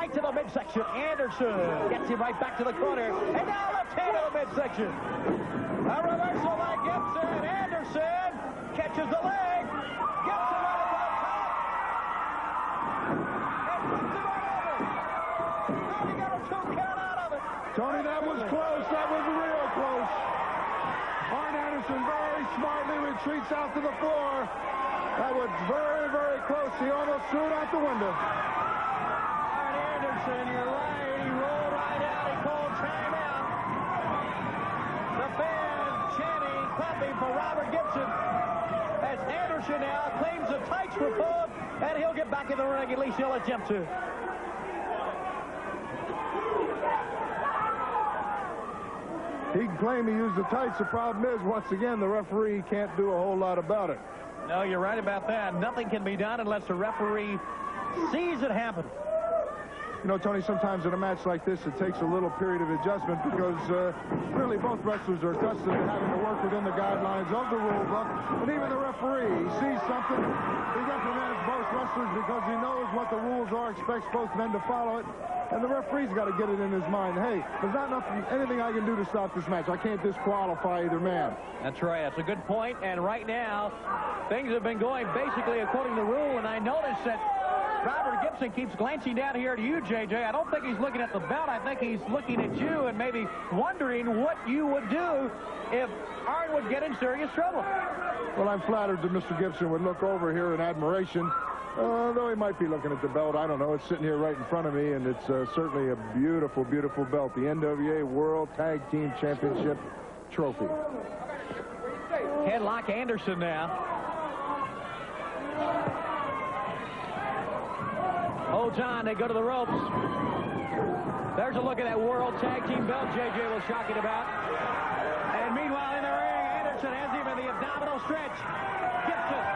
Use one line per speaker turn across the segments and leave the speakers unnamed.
right to the midsection. Anderson gets him right back to the corner. And now left hand to the midsection. A reversal by Gibson. Anderson catches the leg. Gibson right above top. And puts him right over. Tony got a 2 count out of it.
Tony, that was close. That was real close. Arn Anderson very smartly retreats out to the floor. That was very, very close. He almost threw it out the window.
Arn Anderson, you're right. He rolled right out. He called timeout. The fans chanting, clapping for Robert Gibson. As Anderson now claims the tights were pulled, and he'll get back in the ring. At least he'll attempt to.
He can claim he used the tights. The problem is, once again, the referee can't do a whole lot about it.
No, you're right about that. Nothing can be done unless the referee sees it happen.
You know, Tony, sometimes in a match like this, it takes a little period of adjustment because really both wrestlers are accustomed to having to work within the guidelines of the rule book. And even the referee, he sees something, he reprimands both wrestlers because he knows what the rules are, expects both men to follow it. And the referee's got to get it in his mind. Hey, there's not anything I can do to stop this match. I can't disqualify either man.
That's right. That's a good point. And right now, things have been going basically according to the rule. And I noticed that Robert Gibson keeps glancing down here to you, JJ. I don't think he's looking at the belt. I think he's looking at you and maybe wondering what you would do if Arn would get in serious trouble.
Well, I'm flattered that Mr. Gibson would look over here in admiration. Though he might be looking at the belt. I don't know. It's sitting here right in front of me, and it's certainly a beautiful, beautiful belt. The NWA World Tag Team Championship Trophy.
Headlock Anderson now. Holds on. They go to the ropes. There's a look at that World Tag Team belt JJ was shocking about. And meanwhile, in the ring, Anderson has him in the abdominal stretch. Gibson.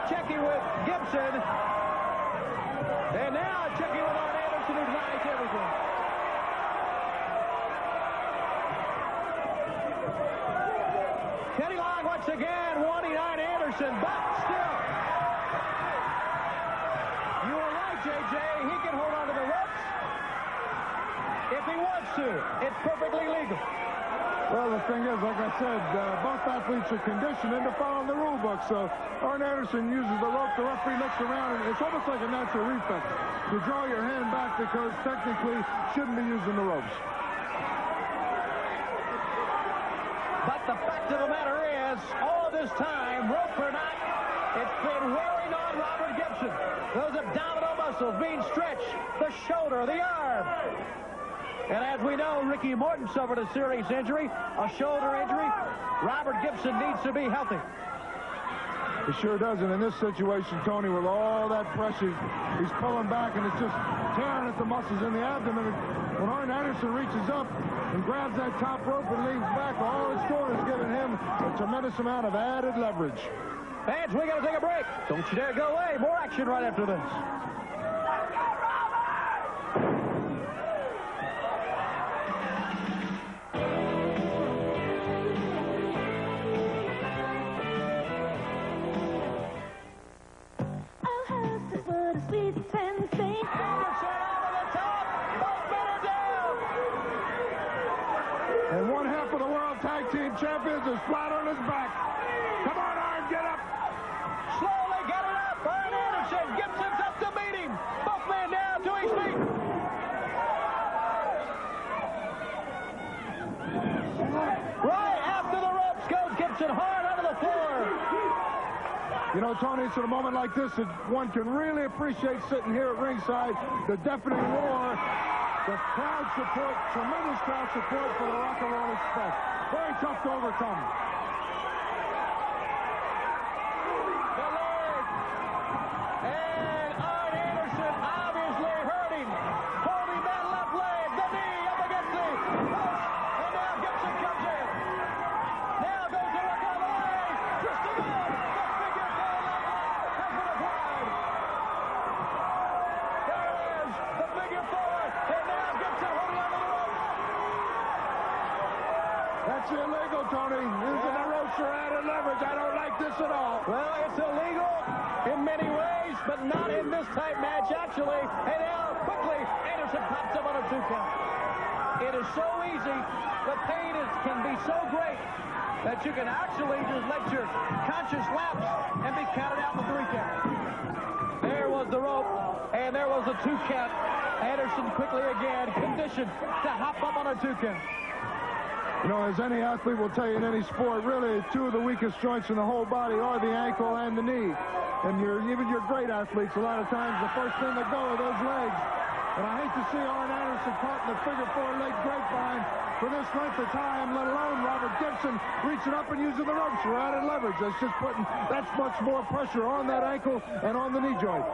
Checking with Gibson. And now checking with Arn Anderson, who's nice everything. Kenny Long once again wanting Arn Anderson, but still. You are right, JJ. He can hold on to the ropes if he wants to. It's perfectly legal.
Well, the thing is, like I said, both athletes are conditioned into following the rule book. So Arn Anderson uses the rope. The referee looks around, and it's almost like a natural reflex. You draw your hand back because technically shouldn't be using the ropes.
But the fact of the matter is, all this time, rope or not, it's been wearing on Robert Gibson. Those abdominal muscles being stretched, the shoulder, the arm. And as we know, Ricky Morton suffered a serious injury, a shoulder injury. Robert Gibson needs to be healthy.
He sure does. And in this situation, Tony, with all that pressure, he's pulling back, and it's just tearing at the muscles in the abdomen. When Arn Anderson reaches up and grabs that top rope and leans back, all it's doing is giving him a tremendous amount of added leverage.
Fans, we got to take a break. Don't you dare go away. More action right after this.
And one half of the World Tag Team Champions is flat on his back. Come on, Arn, get up.
Slowly getting up. Arn Anderson. Gibson's up to meet him. Both men down to his feet. Right after the ropes goes Gibson hard onto the floor.
You know, Tony, it's at a moment like this that one can really appreciate sitting here at ringside, the deafening roar, the crowd support, tremendous crowd support for the Rock and Roll Express. Very tough to overcome.
The leg. And Arn Anderson obviously hurting. Holding that left leg. The knee up against the post. And now Gibson comes in. Now goes to work on the leg. Twisting on. The figure four leg lock has been applied. There is the figure four. And now Gibson holding on to the ropes.
That's illegal, Tony. Using the ropes for added leverage. I don't like this at all.
Well, it's illegal in many ways, but not in this type match, actually. And now, quickly, Anderson pops up on a 2 count. It is so easy. The pain can be so great that you can actually just let your conscience lapse and be counted out in the 3 count. There was the rope, and there was the 2 count. Anderson quickly again conditioned to hop up on a 2 count.
You know, as any athlete will tell you in any sport, really two of the weakest joints in the whole body are the ankle and the knee. And even your great athletes, a lot of times the first thing that go are those legs. And I hate to see Arn Anderson caught in the figure 4-leg grapevine for this length of time, let alone Robert Gibson reaching up and using the ropes for added leverage. That's just putting that much more pressure on that ankle and on the knee joint.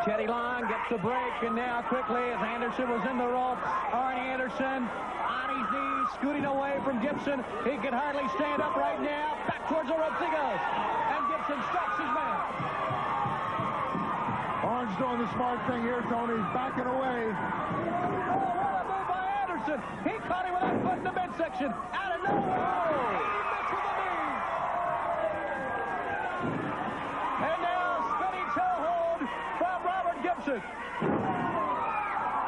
Teddy Long gets the break, and now quickly as Anderson was in the ropes, Arn Anderson on his knees, scooting away from Gibson. He can hardly stand up right now. Back towards the ropes he goes. And Gibson stalks his man.
Arn's doing the smart thing here, Tony. He's backing away.
What a move by Anderson. He caught him with that foot in the midsection. Out of nowhere. He missed with the knee. And now spinning toe hold from Robert Gibson.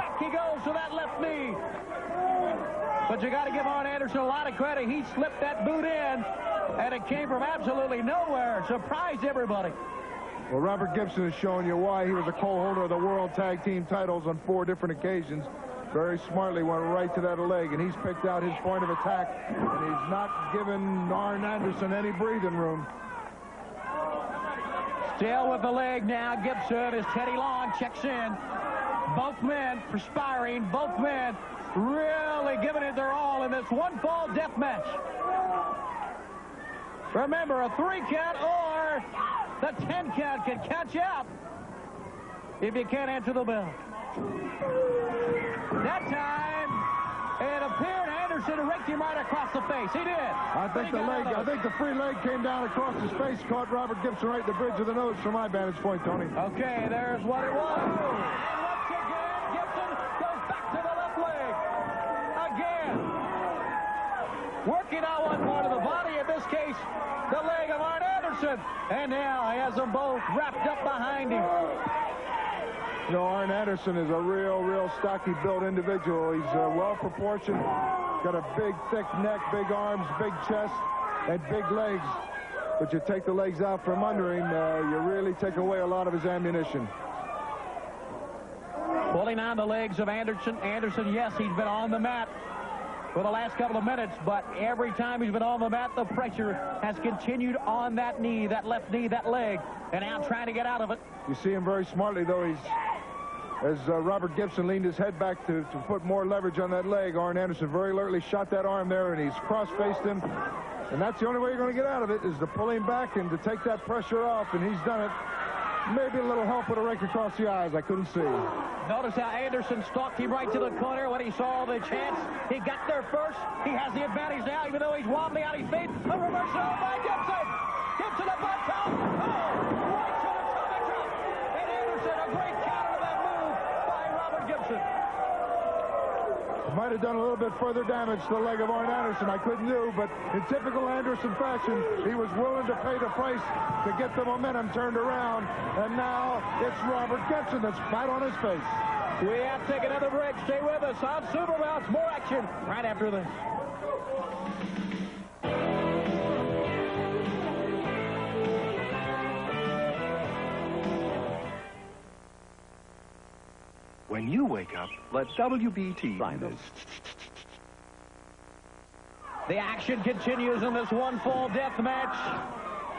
Back he goes to that left knee. But you got to give Arn Anderson a lot of credit. He slipped that boot in, and it came from absolutely nowhere. Surprised everybody.
Well, Robert Gibson is showing you why he was a co-holder of the World Tag Team titles on 4 different occasions. Very smartly went right to that leg, and he's picked out his point of attack, and he's not given Arn Anderson any breathing room.
Still with the leg now, Gibson, as Teddy Long checks in. Both men perspiring, both men really giving it their all in this one-fall death match. Remember, a 3 count or the 10 count can catch up if you can't answer the bell. That time, it appeared Anderson raked him right across the face. He did.
I think the free leg came down across his face, caught Robert Gibson right in the bridge of the nose from my vantage point, Tony.
Okay, there's what it was. And once again, Gibson goes back to the left leg. Again. Working out one part of the body, in this case, the leg of Arn Anderson. And now he has them both wrapped up behind him.
You know, Arn Anderson is a real stocky built individual. He's well-proportioned, got a big, thick neck, big arms, big chest, and big legs. But you take the legs out from under him, you really take away a lot of his ammunition.
Pulling on the legs of Anderson. Anderson, yes, he's been on the mat for the last couple of minutes, but every time he's been on the mat, the pressure has continued on that knee, that left knee, that leg, and now trying to get out of it.
You see him very smartly, though. As Robert Gibson leaned his head back to put more leverage on that leg, Arn Anderson very alertly shot that arm there, and he's cross-faced him. And that's the only way you're going to get out of it, is to pull him back and to take that pressure off, and he's done it. Maybe a little help with a rake across the eyes. I couldn't see.
Notice how Anderson stalked him right to the corner when he saw the chance. He got there first. He has the advantage now, even though he's wobbly on his feet. A reversal by Gibson. Gibson up on top. Oh, right to the stomach drop. And Anderson, a great counter to that move by Robert Gibson.
Might have done a little bit further damage to the leg of Arn Anderson. I couldn't do, but in typical Anderson fashion, he was willing to pay the price to get the momentum turned around. And now it's Robert Gibson that's flat on his face.
We have to take another break. Stay with us on Super Bouts. More action right after this.
When you wake up, let WBT sign this.
The action continues in this one-fall death match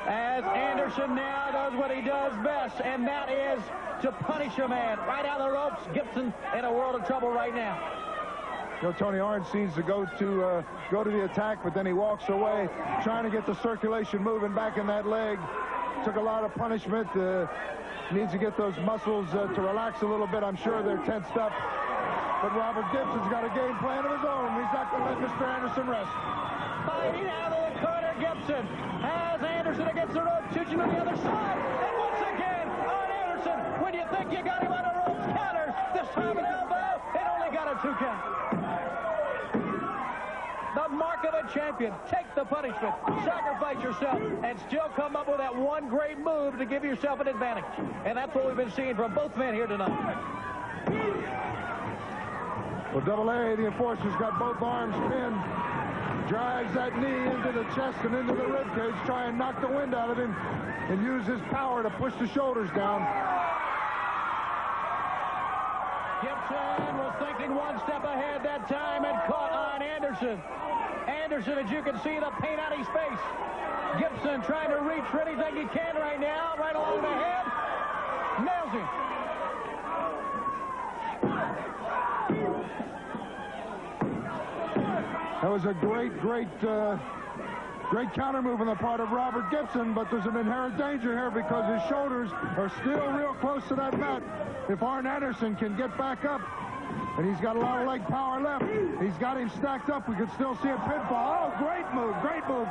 as Anderson now does what he does best, and that is to punish a man right out of the ropes. Gibson in a world of trouble right now.
You know, Tony, Arn seems to go to the attack, but then he walks away, trying to get the circulation moving back in that leg. Took a lot of punishment. Needs to get those muscles to relax a little bit. I'm sure they're tensed up. But Robert Gibson's got a game plan of his own. He's not going to let Mr. Anderson rest.
Fighting out of the corner, Gibson has Anderson against the rope, shooting to the other side. And once again, Arn Anderson, when you think you got him on the ropes, counters. This time an elbow. It only got a 2 count. champion. Take the punishment, sacrifice yourself, and still come up with that one great move to give yourself an advantage. And that's what we've been seeing from both men here tonight.
Well, Double A, the enforcer's got both arms pinned. Drives that knee into the chest and into the rib cage, try and knock the wind out of him and use his power to push the shoulders down.
Gibson was thinking one step ahead that time and caught on Anderson. Anderson, as you can see, the pain on his face. Gibson trying to reach for anything he can right now, right along the head. Nails him.
That was a great counter move on the part of Robert Gibson, but there's an inherent danger here because his shoulders are still real close to that mat. If Arn Anderson can get back up, and he's got a lot of leg power left, he's got him stacked up, we could still see a pinfall. Oh, great move,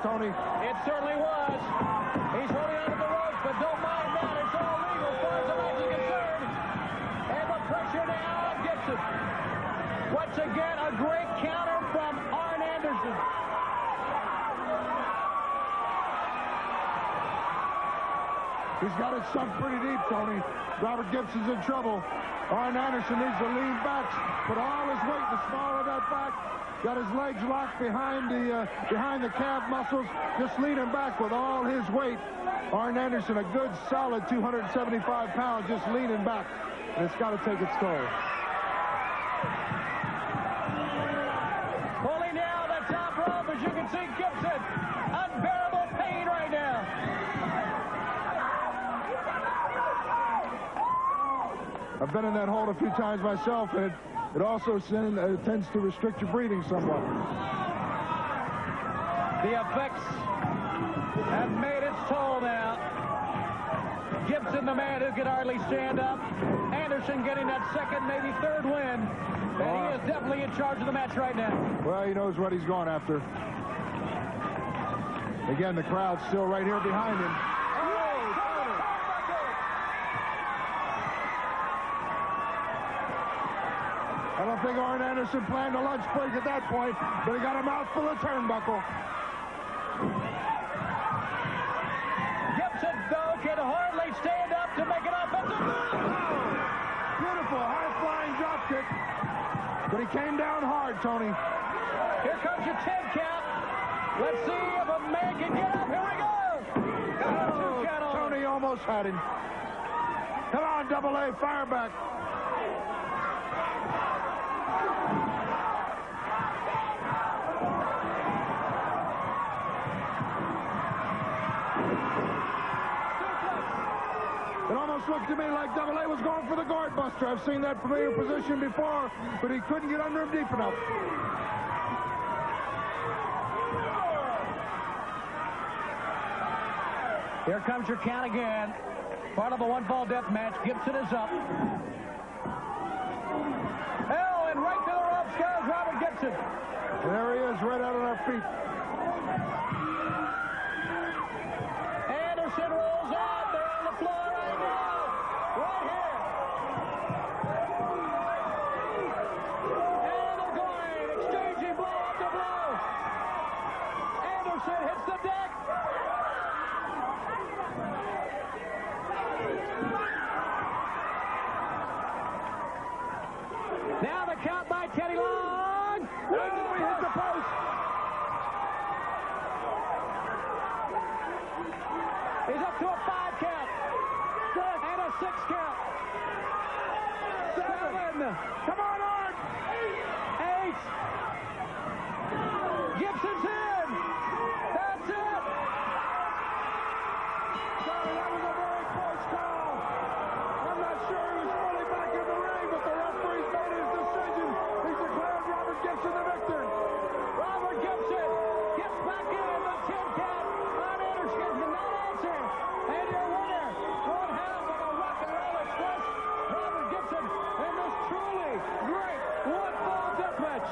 Tony.
It certainly was. He's holding onto the ropes, but don't mind that. It's all legal as far as the match is concerned. And the pressure now on Gibson. Once again, a great counter from Arn Anderson.
He's got it sunk pretty deep, Tony. Robert Gibson's in trouble. Arn Anderson needs to lean back, put all his weight in the small of that back. Got his legs locked behind the calf muscles, just leaning back with all his weight. Arn Anderson, a good solid 275 pounds, just leaning back. And it's got to take its toll.
Pulling down the top rope, as you can see, Gibson. Unbearable pain right now.
I've been in that hold a few times myself, and it also tends to restrict your breathing somewhat.
The effects have made its toll now. Gibson, the man who could hardly stand up. Anderson getting that second, maybe third win. And he is definitely in charge of the match right now.
Well, he knows what he's going after. Again, the crowd's still right here behind him. I don't think Arn Anderson planned a lunch break at that point, but he got a mouthful of turnbuckle.
Gibson, though, can hardly stand up to make an offensive move.
Beautiful high-flying drop kick, but he came down hard, Tony.
Here comes your 10 count. Let's see if a man can get up. Here we go.
Oh, Tony almost had him. Come on, Double A, fire back. It almost looked to me like Double A was going for the guard buster. I've seen that familiar position before, but he couldn't get under him deep enough.
Here comes your count again. Part of a one-fall death match. Gibson is up. Oh, and right to the ropes goes Robert Gibson.
There he is, right out on our feet.
Anderson rolls out. They're on the floor right now. Right here. And they're going. Exchanging blow after blow. Anderson hits the deck. Now the count by Teddy Long.
Oh, he hit the post.
He's up to a 5 count. And a 6 count. 7.
Come on, Arn.
8. Gibson's in. That's it.
Sorry, that was a very close call. I'm not sure he was fully back in the ring, but the referee's made his decision. He's declared Robert Gibson the victor.
Robert Gibson gets back in the 10 count. Arn Anderson did not answer. And your winner, one half of a Rock and Roll Express, Robert Gibson, in this truly great one-fall death match.